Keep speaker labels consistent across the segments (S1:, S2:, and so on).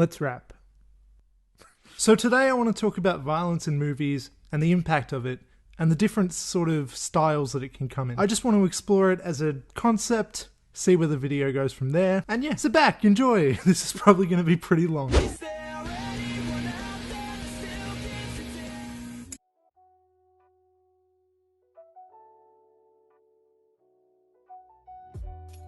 S1: Let's wrap. So today I want to talk about violence in movies and the impact of it and the different sort of styles that it can come in. I just want to explore it as a concept, see where the video goes from there, and yeah, sit back, enjoy. This is probably going to be pretty long.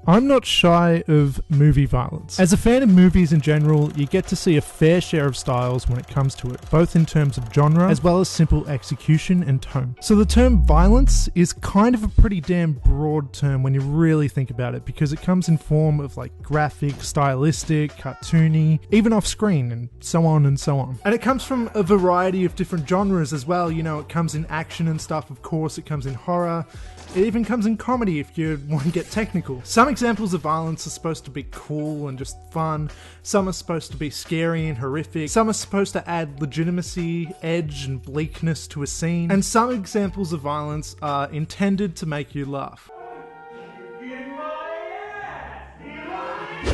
S1: I'm not shy of movie violence. As a fan of movies in general, you get to see a fair share of styles when it comes to it, both in terms of genre as well as simple execution and tone. So the term violence is kind of a pretty damn broad term when you really think about it, because it comes in form of like graphic, stylistic, cartoony, even off screen, and so on and so on. And it comes from a variety of different genres as well. You know, it comes in action and stuff, of course, it comes in horror. It even comes in comedy if you want to get technical. Some examples of violence are supposed to be cool and just fun. Some are supposed to be scary and horrific. Some are supposed to add legitimacy, edge, and bleakness to a scene. And some examples of violence are intended to make you laugh.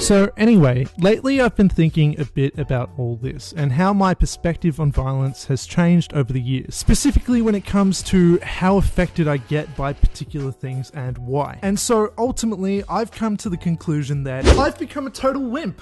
S1: So anyway, lately I've been thinking a bit about all this and how my perspective on violence has changed over the years, specifically when it comes to how affected I get by particular things and why. And so ultimately I've come to the conclusion that I've become a total wimp.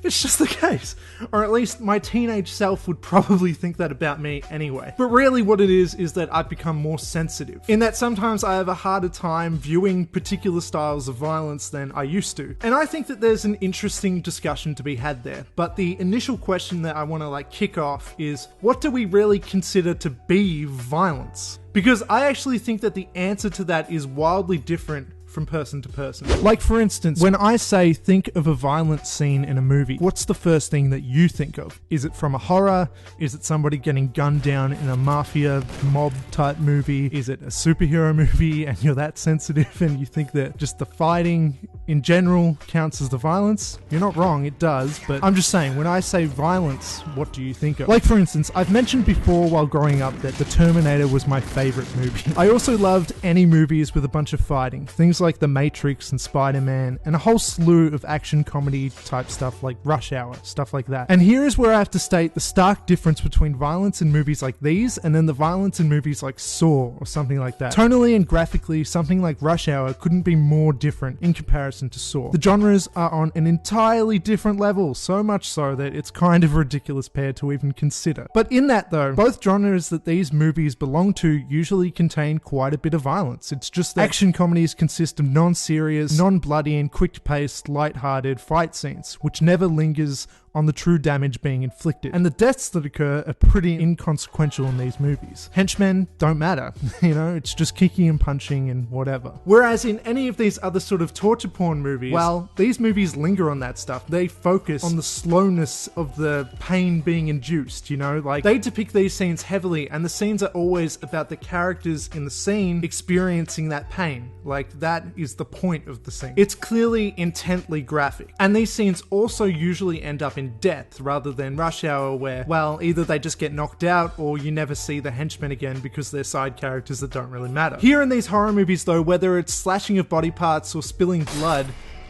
S1: It's just the case. Or at least my teenage self would probably think that about me anyway. But really what it is that I've become more sensitive, in that sometimes I have a harder time viewing particular styles of violence than I used to. And I think that there's an interesting discussion to be had there. But the initial question that I want to kick off is, what do we really consider to be violence? Because I actually think that the answer to that is wildly different from person to person. Like for instance, when I say think of a violent scene in a movie, what's the first thing that you think of? Is it from a horror? Is it somebody getting gunned down in a mafia mob type movie? Is it a superhero movie and you're that sensitive and you think that just the fighting in general counts as the violence? You're not wrong, it does, but I'm just saying, when I say violence, what do you think of? Like for instance, I've mentioned before while growing up that The Terminator was my favorite movie. I also loved any movies with a bunch of fighting, things like The Matrix and Spider-Man, and a whole slew of action comedy type stuff like Rush Hour, stuff like that. And here is where I have to state the stark difference between violence in movies like these and then the violence in movies like Saw or something like that. Tonally and graphically, something like Rush Hour couldn't be more different in comparison to Saw. The genres are on an entirely different level, so much so that it's kind of a ridiculous pair to even consider. But in that though, both genres that these movies belong to usually contain quite a bit of violence. It's just that action comedies consist of non-serious, non-bloody and quick-paced, light-hearted fight scenes, which never lingers on the true damage being inflicted. And the deaths that occur are pretty inconsequential in these movies. Henchmen don't matter, you know, it's just kicking and punching and whatever. Whereas in any of these other sort of torture porn movies, well, these movies linger on that stuff. They focus on the slowness of the pain being induced, you know, like they depict these scenes heavily, and the scenes are always about the characters in the scene experiencing that pain. Like that is the point of the scene. It's clearly intently graphic. And these scenes also usually end up in death rather than Rush Hour where, well, either they just get knocked out or you never see the henchmen again because they're side characters that don't really matter. Here in these horror movies though, whether it's slashing of body parts or spilling blood,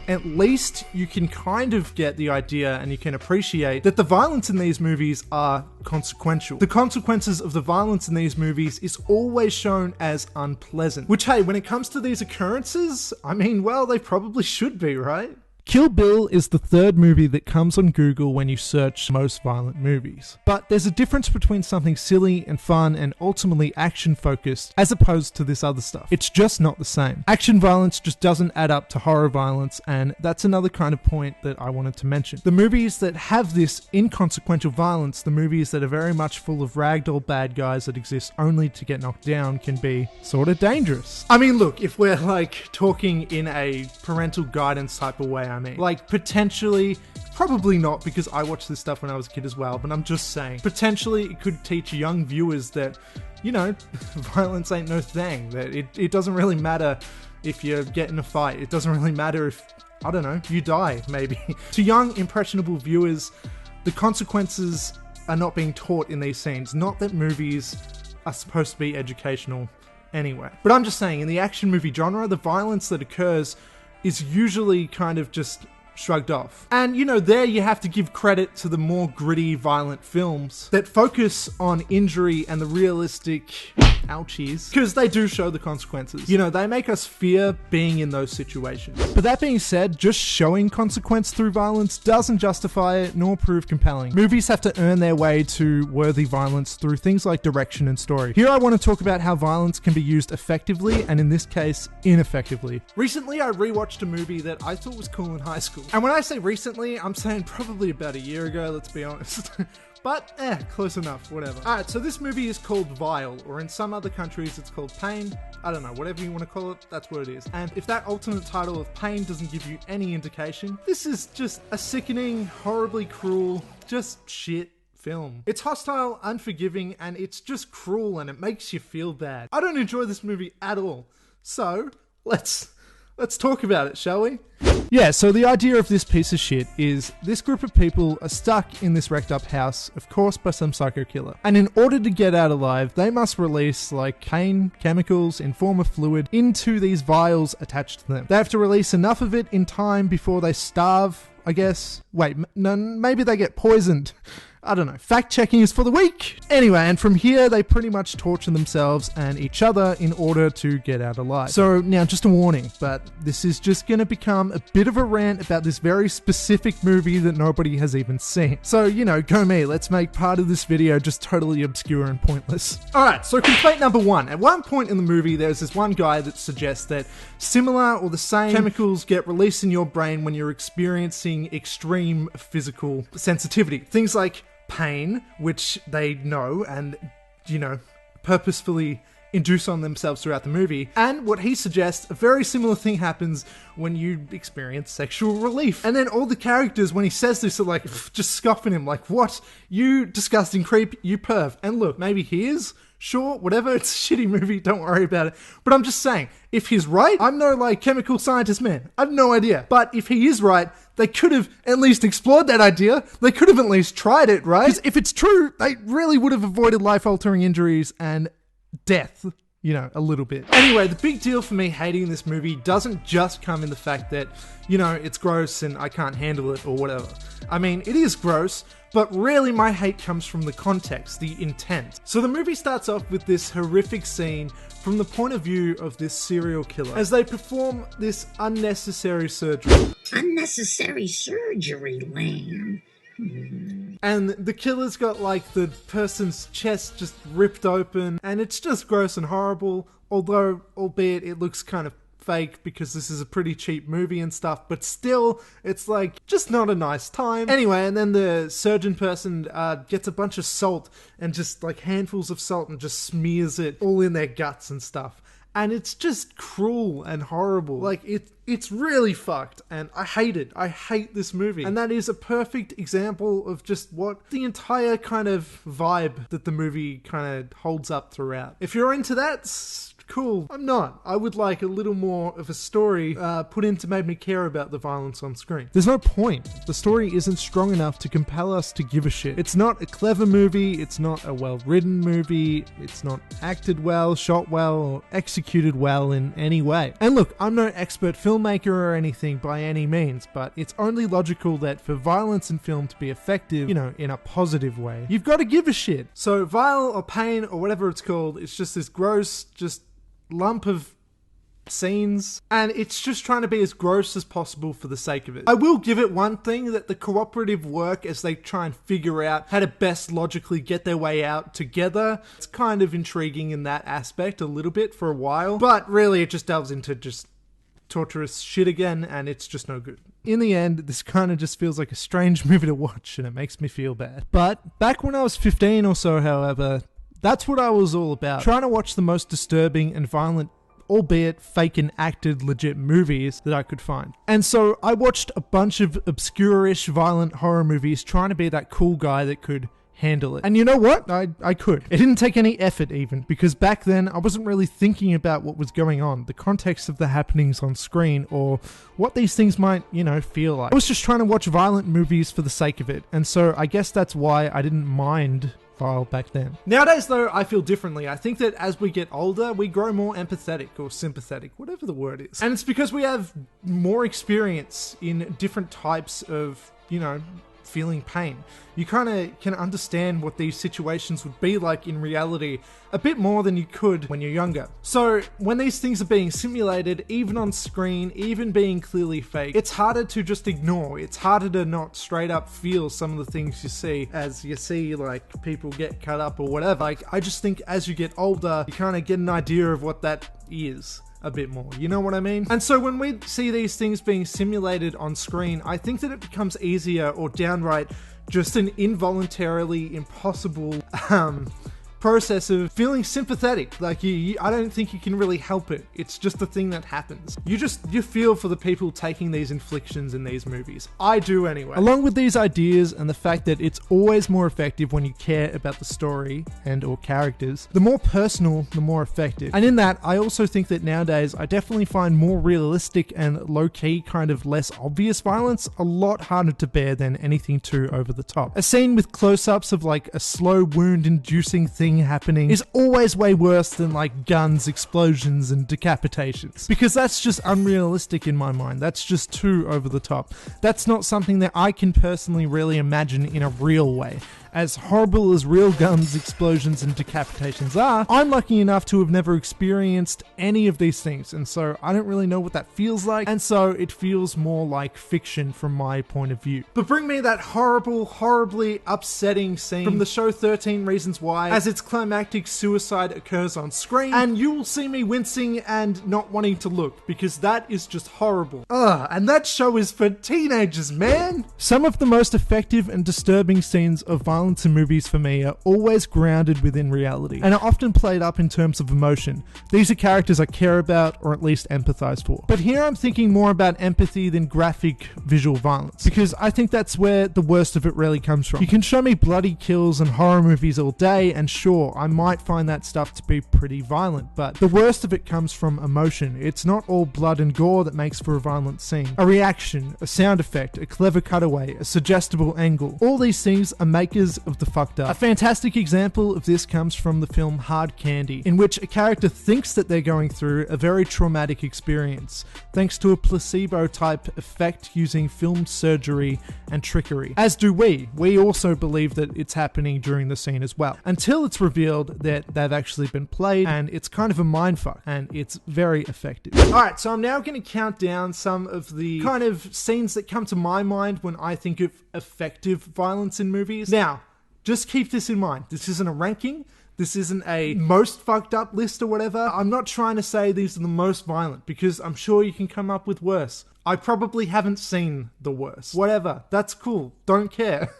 S1: at least you can kind of get the idea and you can appreciate that the violence in these movies are consequential. The consequences of the violence in these movies is always shown as unpleasant. Which, hey, when it comes to these occurrences, I mean, well, they probably should be, right? Kill Bill is the third movie that comes on Google when you search most violent movies. But there's a difference between something silly and fun and ultimately action focused as opposed to this other stuff. It's just not the same. Action violence just doesn't add up to horror violence, and that's another kind of point that I wanted to mention. The movies that have this inconsequential violence, the movies that are very much full of ragdoll bad guys that exist only to get knocked down, can be sort of dangerous. I mean, look, if we're talking in a parental guidance type of way, I mean, potentially, probably not, because I watched this stuff when I was a kid as well, but I'm just saying, potentially it could teach young viewers that, you know, violence ain't no thing, that it doesn't really matter if you get in a fight, it doesn't really matter if, I don't know, you die, maybe. To young, impressionable viewers, the consequences are not being taught in these scenes, not that movies are supposed to be educational anyway. But I'm just saying, in the action movie genre, the violence that occurs is usually kind of just shrugged off. And you know, there you have to give credit to the more gritty, violent films that focus on injury and the realistic ouchies, because they do show the consequences. You know, they make us fear being in those situations. But that being said, just showing consequence through violence doesn't justify it nor prove compelling. Movies have to earn their way to worthy violence through things like direction and story. Here I want to talk about how violence can be used effectively, and in this case, ineffectively. Recently, I rewatched a movie that I thought was cool in high school. And when I say recently, I'm saying probably about a year ago, let's be honest. But, close enough, whatever. Alright, so this movie is called Vile, or in some other countries it's called Pain. I don't know, whatever you want to call it, that's what it is. And if that alternate title of Pain doesn't give you any indication, this is just a sickening, horribly cruel, just shit film. It's hostile, unforgiving, and it's just cruel, and it makes you feel bad. I don't enjoy this movie at all. So, let's talk about it, shall we? Yeah, so the idea of this piece of shit is this group of people are stuck in this wrecked up house, of course by some psycho killer. And in order to get out alive, they must release like pain, chemicals in form of fluid into these vials attached to them. They have to release enough of it in time before they starve, I guess. Wait, no, maybe they get poisoned. I don't know. Fact checking is for the weak. Anyway, and from here, they pretty much torture themselves and each other in order to get out alive. So now, just a warning, but this is just going to become a bit of a rant about this very specific movie that nobody has even seen. So, you know, go me. Let's make part of this video just totally obscure and pointless. Alright, so complaint number one. At one point in the movie, there's this one guy that suggests that similar or the same chemicals get released in your brain when you're experiencing extreme physical sensitivity. Things like pain, which they know and, you know, purposefully induce on themselves throughout the movie. And what he suggests, a very similar thing happens when you experience sexual relief. And then all the characters, when he says this, are like, just scoffing him, like, what? You disgusting creep, you perv. And look, maybe he is, sure, whatever, it's a shitty movie, don't worry about it. But I'm just saying, if he's right, I'm no, like, chemical scientist man. I have no idea. But if he is right, they could have at least explored that idea. They could have at least tried it, right? Because if it's true, they really would have avoided life-altering injuries and death, you know, a little bit. Anyway, the big deal for me hating this movie doesn't just come in the fact that, you know, it's gross and I can't handle it or whatever. I mean, it is gross, but really my hate comes from the context, the intent. So the movie starts off with this horrific scene from the point of view of this serial killer as they perform this unnecessary surgery.
S2: Unnecessary surgery, Lamb.
S1: And the killer's got like the person's chest just ripped open, and it's just gross and horrible, although, albeit it looks kind of fake because this is a pretty cheap movie and stuff, but still, it's like, just not a nice time. Anyway, and then the surgeon person gets a bunch of salt and just like handfuls of salt and just smears it all in their guts and stuff. And it's just cruel and horrible. Like, it's really fucked, and I hate it. I hate this movie. And that is a perfect example of just what the entire kind of vibe that the movie kind of holds up throughout. If you're into that, cool. I'm not. I would like a little more of a story put in to make me care about the violence on screen. There's no point. The story isn't strong enough to compel us to give a shit. It's not a clever movie. It's not a well-written movie. It's not acted well, shot well, or executed well in any way. And look, I'm no expert filmmaker or anything by any means, but it's only logical that for violence in film to be effective, you know, in a positive way, you've got to give a shit. So Vile or Pain or whatever it's called, it's just this gross, just lump of scenes, and it's just trying to be as gross as possible for the sake of it. I will give it one thing, that the cooperative work as they try and figure out how to best logically get their way out together, it's kind of intriguing in that aspect a little bit for a while, but really it just delves into just torturous shit again, and it's just no good. In the end, this kind of just feels like a strange movie to watch, and it makes me feel bad. But back when I was 15 or so, however, that's what I was all about. Trying to watch the most disturbing and violent, albeit fake and acted legit movies that I could find. And so I watched a bunch of obscure-ish violent horror movies trying to be that cool guy that could handle it. And you know what? I could. It didn't take any effort even, because back then I wasn't really thinking about what was going on, the context of the happenings on screen, or what these things might, you know, feel like. I was just trying to watch violent movies for the sake of it, and so I guess that's why I didn't mind style back then. Nowadays though, I feel differently. I think that as we get older, we grow more empathetic or sympathetic, whatever the word is. And it's because we have more experience in different types of, feeling pain. You kind of can understand what these situations would be like in reality a bit more than you could when you're younger. So when these things are being simulated, even on screen, even being clearly fake, it's harder to just ignore. It's harder to not straight up feel some of the things you see as you see like people get cut up or whatever. Like, I just think as you get older, you kind of get an idea of what that is a bit more, you know what I mean? And so when we see these things being simulated on screen, I think that it becomes easier or downright just an involuntarily impossible process of feeling sympathetic. Like I don't think you can really help it. It's just a thing that happens. You feel for the people taking these inflictions in these movies. I do anyway. Along with these ideas and the fact that it's always more effective when you care about the story and or characters, the more personal, the more effective. And in that, I also think that nowadays I definitely find more realistic and low-key, kind of less obvious violence a lot harder to bear than anything too over the top. A scene with close-ups of like a slow wound-inducing thing happening is always way worse than like guns, explosions, and decapitations. Because that's just unrealistic in my mind. That's just too over the top. That's not something that I can personally really imagine in a real way. As horrible as real guns, explosions, and decapitations are, I'm lucky enough to have never experienced any of these things, and so I don't really know what that feels like, and so it feels more like fiction from my point of view. But bring me that horrible, horribly upsetting scene from the show 13 Reasons Why, as its climactic suicide occurs on screen, and you will see me wincing and not wanting to look, because that is just horrible. And that show is for teenagers, man! Some of the most effective and disturbing scenes of violence in movies for me are always grounded within reality and are often played up in terms of emotion. These are characters I care about or at least empathize for. But here I'm thinking more about empathy than graphic visual violence, because I think that's where the worst of it really comes from. You can show me bloody kills and horror movies all day, and sure, I might find that stuff to be pretty violent, but the worst of it comes from emotion. It's not all blood and gore that makes for a violent scene. A reaction, a sound effect, a clever cutaway, a suggestible angle. All these things are makers of the fucked up. A fantastic example of this comes from the film Hard Candy, in which a character thinks that they're going through a very traumatic experience, thanks to a placebo-type effect using film surgery and trickery. As do we. We also believe that it's happening during the scene as well, until it's revealed that they've actually been played, and it's kind of a mindfuck, and it's very effective. Alright, so I'm now going to count down some of the kind of scenes that come to my mind when I think of effective violence in movies. Now, just keep this in mind. This isn't a ranking. This isn't a most fucked up list or whatever. I'm not trying to say these are the most violent, because I'm sure you can come up with worse. I probably haven't seen the worst. Whatever. That's cool. Don't care.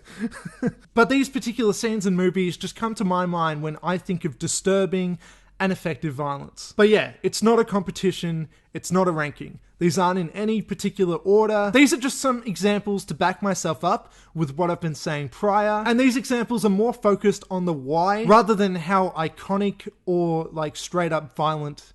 S1: But these particular scenes in movies just come to my mind when I think of disturbing and effective violence. But yeah, it's not a competition. It's not a ranking. These aren't in any particular order. These are just some examples to back myself up with what I've been saying prior. And these examples are more focused on the why rather than how iconic or like straight up violent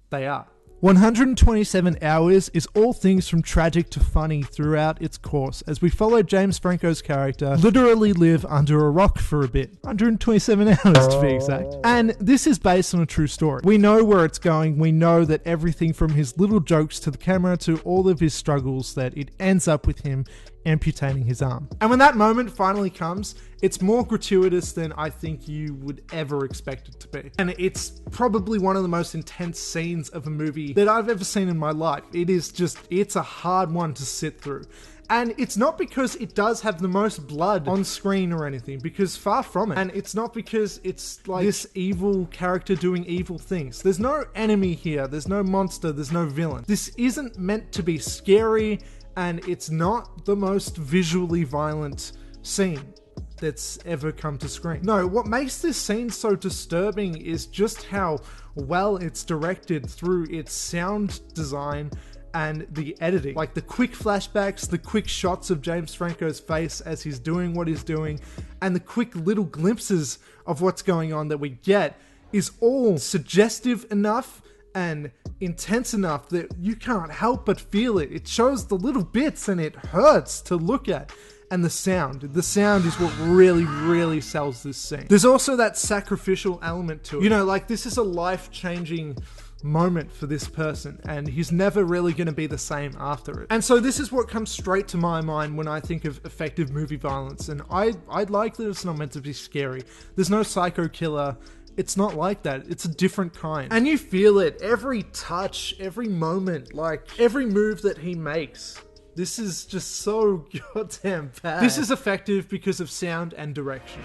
S1: they are. 127 Hours is all things from tragic to funny throughout its course, as we follow James Franco's character literally live under a rock for a bit. 127 hours to be exact. And this is based on a true story. We know where it's going. We know that everything from his little jokes to the camera to all of his struggles, that it ends up with him amputating his arm. And when that moment finally comes, it's more gratuitous than I think you would ever expect it to be. And it's probably one of the most intense scenes of a movie that I've ever seen in my life. It's a hard one to sit through. And it's not because it does have the most blood on screen or anything, because far from it. And it's not because it's like this evil character doing evil things. There's no enemy here. There's no monster. There's no villain. This isn't meant to be scary, and it's not the most visually violent scene that's ever come to screen. No, what makes this scene so disturbing is just how well it's directed through its sound design and the editing. Like the quick flashbacks, the quick shots of James Franco's face as he's doing what he's doing, and the quick little glimpses of what's going on that we get is all suggestive enough and intense enough that you can't help but feel it. It shows the little bits and it hurts to look at. and the sound. The sound is what really, really sells this scene. There's also that sacrificial element to it. You know, like, this is a life-changing moment for this person, and he's never really going to be the same after it. And so this is what comes straight to my mind when I think of effective movie violence, and I'd like that it's not meant to be scary. There's no psycho killer. It's not like that. It's a different kind. And you feel it. Every touch, every moment, like, every move that he makes. This is just so goddamn bad. This is effective because of sound and direction.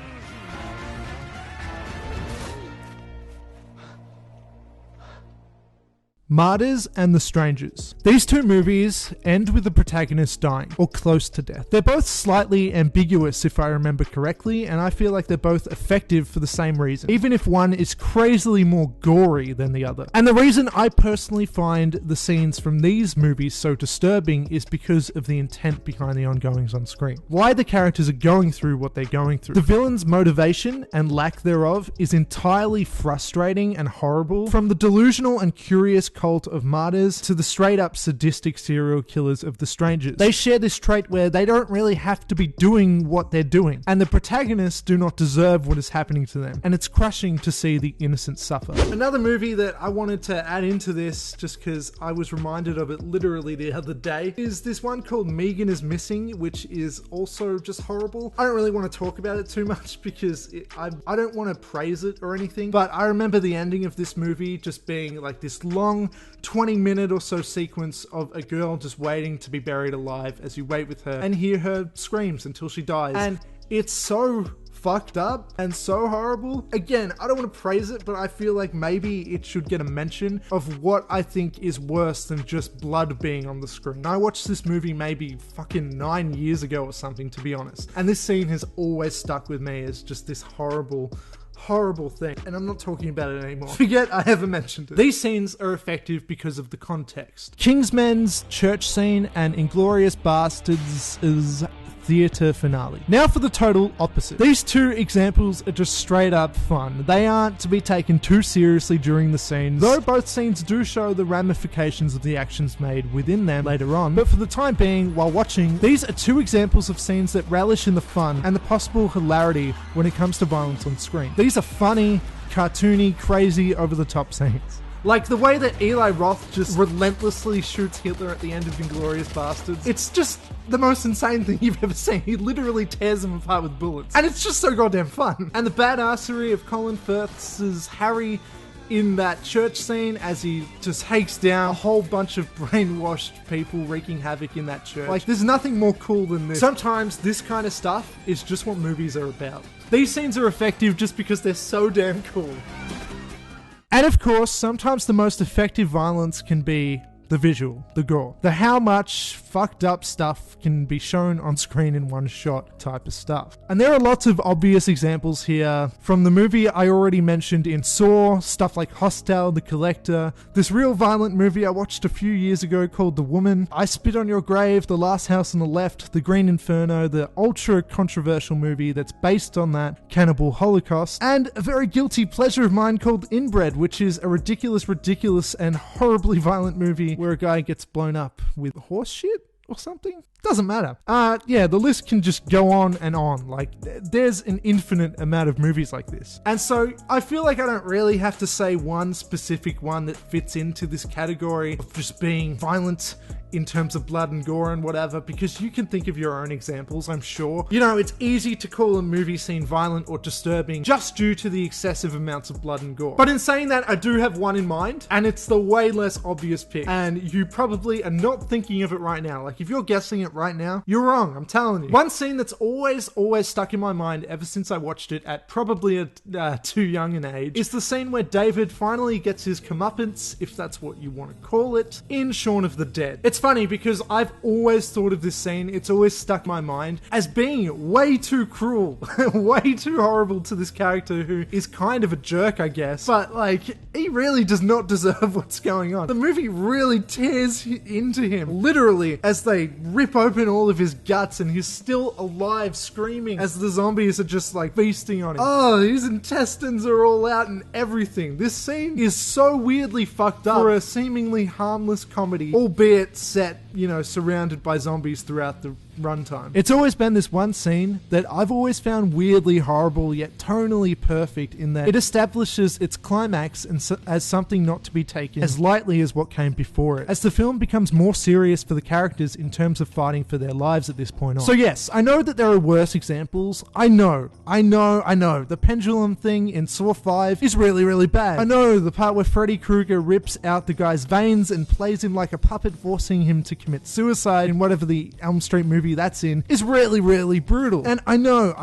S1: Martyrs and The Strangers. These two movies end with the protagonist dying, or close to death. They're both slightly ambiguous, if I remember correctly, and I feel like they're both effective for the same reason, even if one is crazily more gory than the other. And the reason I personally find the scenes from these movies so disturbing is because of the intent behind the ongoings on screen. Why the characters are going through what they're going through. The villain's motivation and lack thereof is entirely frustrating and horrible, from the delusional and curious cult of martyrs to the straight up sadistic serial killers of The Strangers. They share this trait where they don't really have to be doing what they're doing, and the protagonists do not deserve what is happening to them, and it's crushing to see the innocent suffer. Another movie that I wanted to add into this, just because I was reminded of it literally the other day, is this one called Megan is Missing, which is also just horrible. I don't really want to talk about it too much because I don't want to praise it or anything, but I remember the ending of this movie just being like this long 20-minute or so sequence of a girl just waiting to be buried alive as you wait with her and hear her screams until she dies. And it's so fucked up and so horrible. Again, I don't want to praise it, but I feel like maybe it should get a mention of what I think is worse than just blood being on the screen. I watched this movie maybe fucking 9 years ago or something, to be honest, and this scene has always stuck with me as just this horrible thing, and I'm not talking about it anymore. Forget I ever mentioned it. These scenes are effective because of the context. Kingsman's church scene and Inglourious Basterds' theatre finale. Now for the total opposite. These two examples are just straight up fun. They aren't to be taken too seriously during the scenes, though both scenes do show the ramifications of the actions made within them later on. But for the time being, while watching, these are two examples of scenes that relish in the fun and the possible hilarity when it comes to violence on screen. These are funny, cartoony, crazy, over-the-top scenes. Like the way that Eli Roth just relentlessly shoots Hitler at the end of Inglourious Basterds. It's just the most insane thing you've ever seen. He literally tears them apart with bullets. And it's just so goddamn fun. And the badassery of Colin Firth's Harry in that church scene as he just takes down a whole bunch of brainwashed people wreaking havoc in that church. Like, there's nothing more cool than this. Sometimes this kind of stuff is just what movies are about. These scenes are effective just because they're so damn cool. And of course, sometimes the most effective violence can be the visual, the gore, the how much fucked up stuff can be shown on screen in one shot type of stuff. And there are lots of obvious examples here from the movie I already mentioned in Saw, stuff like Hostel, The Collector, this real violent movie I watched a few years ago called The Woman, I Spit on Your Grave, The Last House on the Left, The Green Inferno, the ultra controversial movie that's based on that Cannibal Holocaust, and a very guilty pleasure of mine called Inbred, which is a ridiculous and horribly violent movie where a guy gets blown up with horse shit or something. Doesn't matter. Yeah, the list can just go on and on. Like, there's an infinite amount of movies like this. And so I feel like I don't really have to say one specific one that fits into this category of just being violent in terms of blood and gore and whatever, because you can think of your own examples, I'm sure. You know, it's easy to call a movie scene violent or disturbing just due to the excessive amounts of blood and gore. But in saying that, I do have one in mind, and it's the way less obvious pick. And you probably are not thinking of it right now. Like, if you're guessing it right now, you're wrong, I'm telling you. One scene that's always stuck in my mind ever since I watched it at probably a too young an age is the scene where David finally gets his comeuppance, if that's what you want to call it, in Shaun of the Dead. It's funny because I've always thought of this scene, it's always stuck in my mind as being way too cruel, way too horrible to this character who is kind of a jerk, I guess, but like, he really does not deserve what's going on. The movie really tears into him, literally, as they rip open all of his guts and he's still alive, screaming as the zombies are just like feasting on him. Oh, his intestines are all out and everything. This scene is so weirdly fucked up for a seemingly harmless comedy, albeit set surrounded by zombies throughout the runtime. It's always been this one scene that I've always found weirdly horrible yet tonally perfect in that it establishes its climax as something not to be taken as lightly as what came before it, as the film becomes more serious for the characters in terms of fighting for their lives at this point on. So yes, I know that there are worse examples. I know. The pendulum thing in Saw 5 is really, really bad. I know the part where Freddy Krueger rips out the guy's veins and plays him like a puppet, forcing him to commit suicide in whatever the Elm Street movie that's in is really, really brutal. And I know.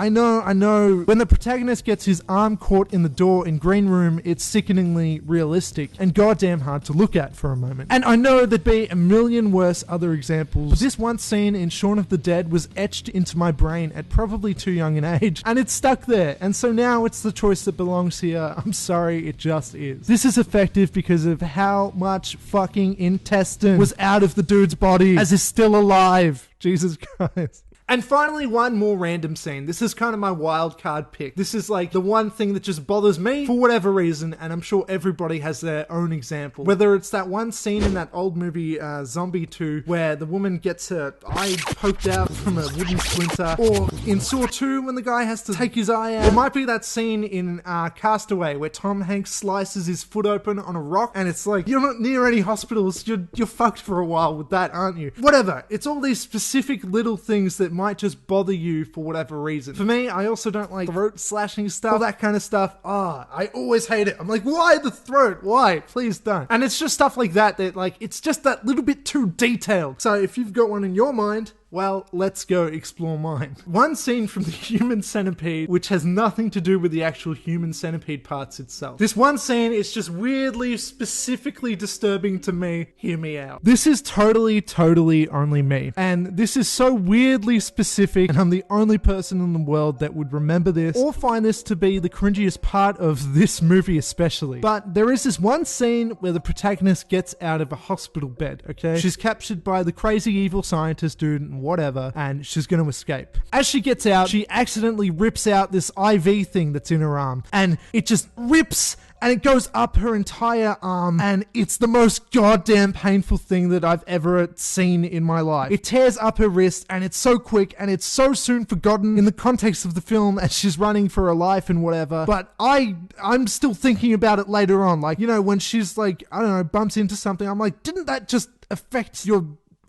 S1: When the protagonist gets his arm caught in the door in Green Room, it's sickeningly realistic and goddamn hard to look at for a moment. And I know there'd be a million worse other examples, but this one scene in Shaun of the Dead was etched into my brain at probably too young an age, and it's stuck there. And so now it's the choice that belongs here. I'm sorry, it just is. This is effective because of how much fucking intestine was out of the dude's body as is still alive. Jesus Christ. And finally, one more random scene. This is kind of my wild card pick. This is like the one thing that just bothers me for whatever reason, and I'm sure everybody has their own example. Whether it's that one scene in that old movie, Zombie 2, where the woman gets her eye poked out from a wooden splinter, or in Saw 2, when the guy has to take his eye out. It might be that scene in Castaway, where Tom Hanks slices his foot open on a rock, and it's like, you're not near any hospitals, you're fucked for a while with that, aren't you? Whatever. It's all these specific little things that might just bother you for whatever reason. For me, I also don't like throat slashing stuff, all that kind of stuff. I always hate it. I'm like, why the throat? Why? Please don't. And it's just stuff like that like, it's just that little bit too detailed. So if you've got one in your mind, well, let's go explore mine. One scene from the Human Centipede, which has nothing to do with the actual Human Centipede parts itself. This one scene is just weirdly, specifically disturbing to me. Hear me out. This is totally only me. And this is so weirdly specific, and I'm the only person in the world that would remember this or find this to be the cringiest part of this movie especially. But there is this one scene where the protagonist gets out of a hospital bed, okay? She's captured by the crazy evil scientist dude and whatever, and she's going to escape. As she gets out, she accidentally rips out this IV thing that's in her arm, and it just rips and it goes up her entire arm, and it's the most goddamn painful thing that I've ever seen in my life. It tears up her wrist, and it's so quick, and it's so soon forgotten in the context of the film as she's running for her life and whatever, but I'm still thinking about it later on, like, when she's like, I don't know, bumps into something, I'm like, didn't that just affect your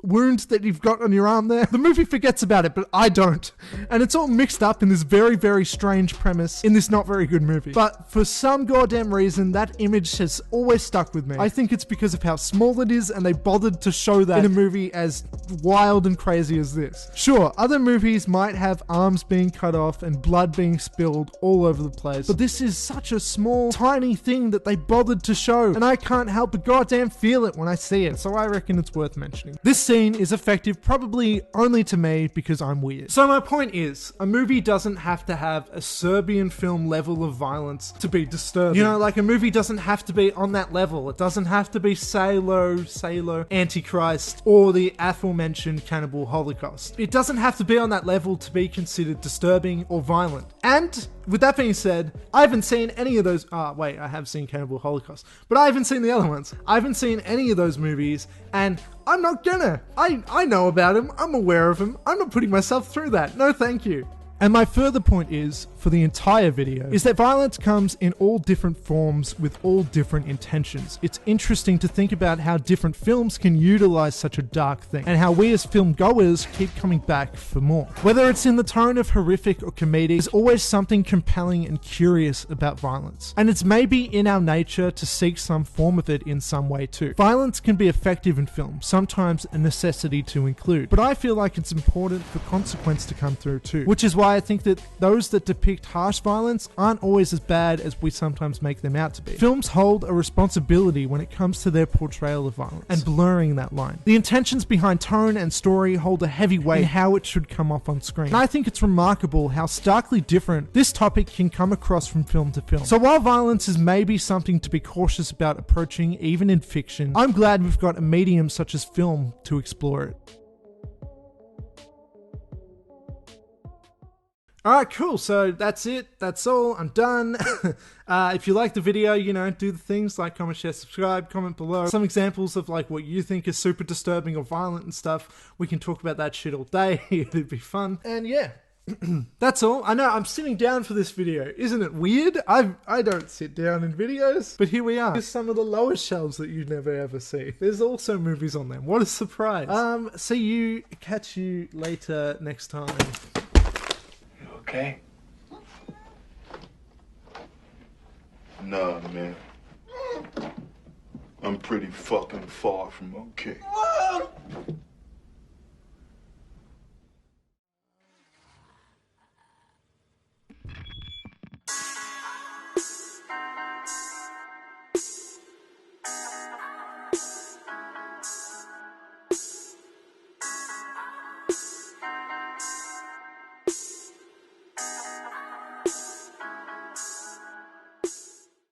S1: wound that you've got on your arm there? The movie forgets about it, but I don't. And it's all mixed up in this very, very strange premise in this not very good movie. But for some goddamn reason, that image has always stuck with me. I think it's because of how small it is, and they bothered to show that in a movie as wild and crazy as this. Sure, other movies might have arms being cut off and blood being spilled all over the place, but this is such a small, tiny thing that they bothered to show, and I can't help but goddamn feel it when I see it, so I reckon it's worth mentioning. This scene is effective probably only to me because I'm weird. So my point is, a movie doesn't have to have a Serbian film level of violence to be disturbing. Like a movie doesn't have to be on that level. It doesn't have to be Salo, Antichrist, or the aforementioned Cannibal Holocaust. It doesn't have to be on that level to be considered disturbing or violent. And with that being said, I haven't seen any of those. Wait, I have seen Cannibal Holocaust, but I haven't seen the other ones. I haven't seen any of those movies, and I'm not gonna. I know about them. I'm aware of them. I'm not putting myself through that. No, thank you. And my further point is, for the entire video, is that violence comes in all different forms with all different intentions. It's interesting to think about how different films can utilize such a dark thing, and how we as film goers keep coming back for more. Whether it's in the tone of horrific or comedic, there's always something compelling and curious about violence. And it's maybe in our nature to seek some form of it in some way too. Violence can be effective in film, sometimes a necessity to include, but I feel like it's important for consequence to come through too, which is why I think that those that depict harsh violence aren't always as bad as we sometimes make them out to be. Films hold a responsibility when it comes to their portrayal of violence and blurring that line. The intentions behind tone and story hold a heavy weight in how it should come off on screen. And I think it's remarkable how starkly different this topic can come across from film to film. So while violence is maybe something to be cautious about approaching even in fiction, I'm glad we've got a medium such as film to explore it. Alright, cool. So that's it. That's all. I'm done. If you like the video, you know, do the things like comment, share, subscribe, comment below. Some examples of like what you think is super disturbing or violent and stuff. We can talk about that shit all day. It'd be fun. And yeah. That's all. I know I'm sitting down for this video. Isn't it weird? I don't sit down in videos, but here we are. Here's some of the lowest shelves that you'd never ever see. There's also movies on them. What a surprise. Catch you later next time.
S3: You okay?
S4: Nah, man. I'm pretty fucking far from okay.